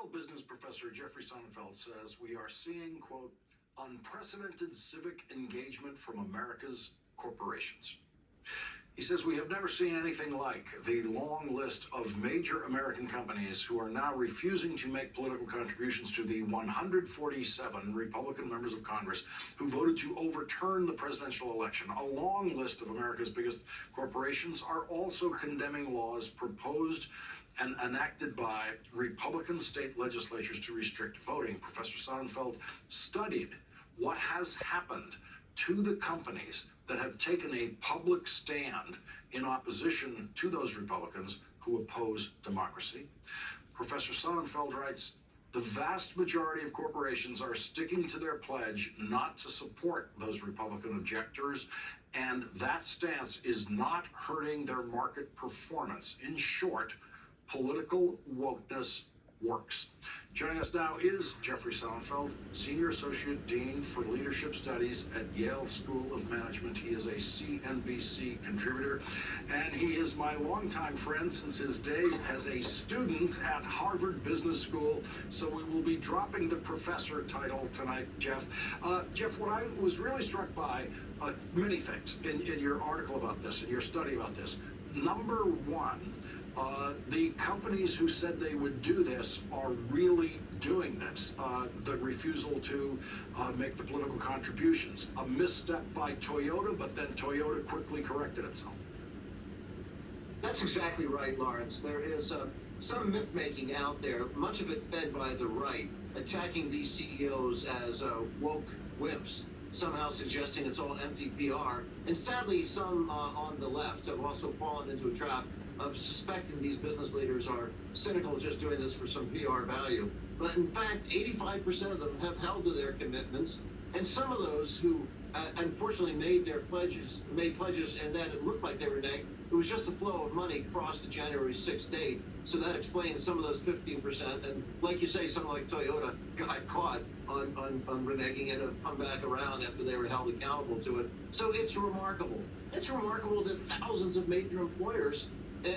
Yale business professor Jeffery Sonnenfeld says we are seeing, quote, unprecedented civic engagement from America's corporations. He says we have never seen anything like the long list of major American companies who are now refusing to make political contributions to the 147 Republican members of Congress who voted to overturn the presidential election. A long list of America's biggest corporations are also condemning laws proposed and enacted by Republican state legislatures to restrict voting. Professor Sonnenfeld studied what has happened to the companies that have taken a public stand in opposition to those Republicans who oppose democracy. Professor Sonnenfeld writes, the vast majority of corporations are sticking to their pledge not to support those Republican objectors, and that stance is not hurting their market performance. In short, political wokeness works. Joining us now is Jeffery Sonnenfeld, Senior Associate Dean for Leadership Studies at Yale School of Management. He is a CNBC contributor, and he is my longtime friend since his days as a student at Harvard Business School. So we will be dropping the professor title tonight, Jeff. Jeff, what I was really struck by, many things in your article about this, in your study about this. Number one, the companies who said they would do this are really doing this. The refusal to make the political contributions. A misstep by Toyota, but then Toyota quickly corrected itself. That's exactly right, Lawrence. There is some myth-making out there, much of it fed by the right, attacking these CEOs as woke wimps, somehow suggesting it's all empty PR. And sadly, some on the left have also fallen into a trap of suspecting these business leaders are cynical, just doing this for some PR value. But in fact, 85% of them have held to their commitments, and some of those who unfortunately made pledges, and then it looked like they were reneged. It was just a flow of money across the January 6th date, so that explains some of those 15%. And like you say, someone like Toyota got caught on reneging and have come back around after they were held accountable to it. So it's remarkable. It's remarkable that thousands of major employers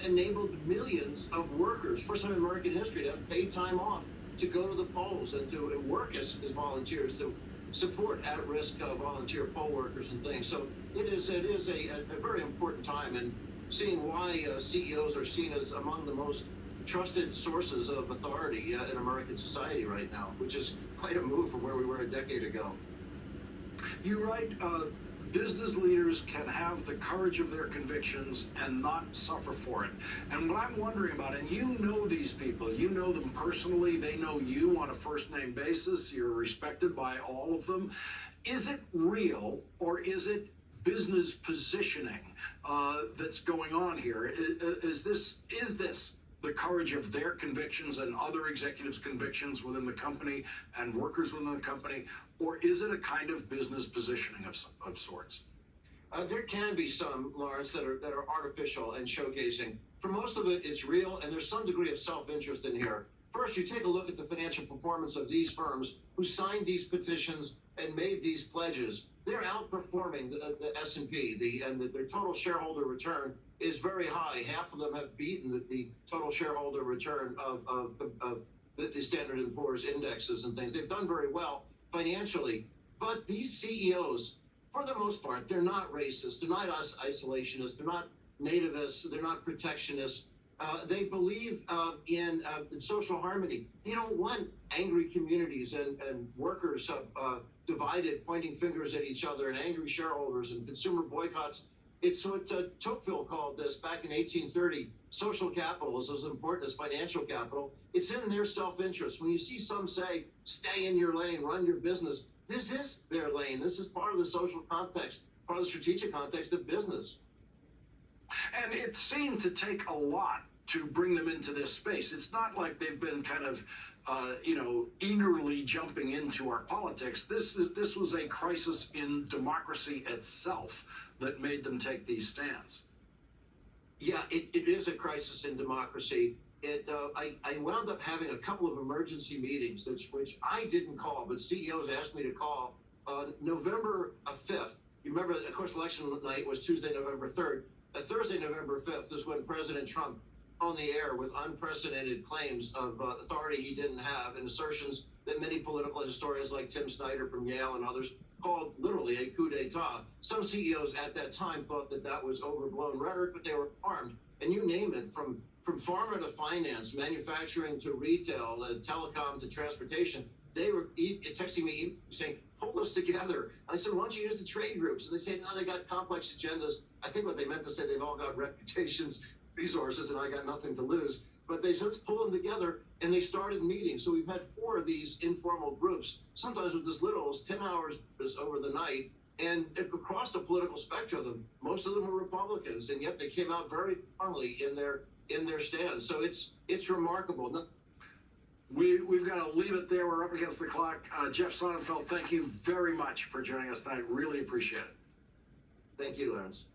enabled millions of workers, first time in American history, to have paid time off to go to the polls and to work as volunteers, to support at-risk volunteer poll workers and things. So it is a very important time, and seeing why CEOs are seen as among the most trusted sources of authority in American society right now, which is quite a move from where we were a decade ago. You write, business leaders can have the courage of their convictions and not suffer for it. And what I'm wondering about, and you know these people, you know them personally, they know you on a first-name basis, you're respected by all of them. Is it real, or is it business positioning that's going on here? Is this the courage of their convictions and other executives' convictions within the company and workers within the company, or is it a kind of business positioning of sorts? There can be some, Lawrence, that are artificial and showcasing. For most of it, it's real, and there's some degree of self-interest in here. First, you take a look at the financial performance of these firms who signed these petitions and made these pledges. They're outperforming the S&P, and their total shareholder return is very high. Half of them have beaten the total shareholder return of the Standard & Poor's indexes and things. They've done very well financially, but these CEOs, for the most part, they're not racist, they're not isolationists, they're not nativists, they're not protectionists. They believe in social harmony. They don't want angry communities and workers divided, pointing fingers at each other, and angry shareholders and consumer boycotts. It's what Tocqueville called this back in 1830. Social capital is as important as financial capital. It's in their self-interest. When you see some say, stay in your lane, run your business, this is their lane. This is part of the social context, part of the strategic context of business. And it seemed to take a lot to bring them into this space. It's not like they've been kind of, eagerly jumping into our politics. This was a crisis in democracy itself that made them take these stands. Yeah, it is a crisis in democracy. I wound up having a couple of emergency meetings, which I didn't call, but CEOs asked me to call on November 5th. You remember, of course, election night was Tuesday, November 3rd. Thursday, November 5th is when President Trump on the air with unprecedented claims of authority he didn't have and assertions that many political historians like Tim Snyder from Yale and others called literally a coup d'etat. Some CEOs at that time thought that that was overblown rhetoric, but they were armed. And you name it, from pharma to finance, manufacturing to retail, telecom to transportation, they were texting me saying, hold us together. And I said, why don't you use the trade groups? And they say, no, they got complex agendas. I think what they meant to say, they've all got reputations, resources, and I got nothing to lose. But they said, let's pull them together, and they started meeting. So we've had 4 of these informal groups, sometimes with as little as 10 hours over the night, and across the political spectrum. Most of them were Republicans, and yet they came out very strongly in their stand. So it's remarkable. We've got to leave it there. We're up against the clock. Jeff Sonnenfeld, thank you very much for joining us tonight. Really appreciate it. Thank you, Lawrence.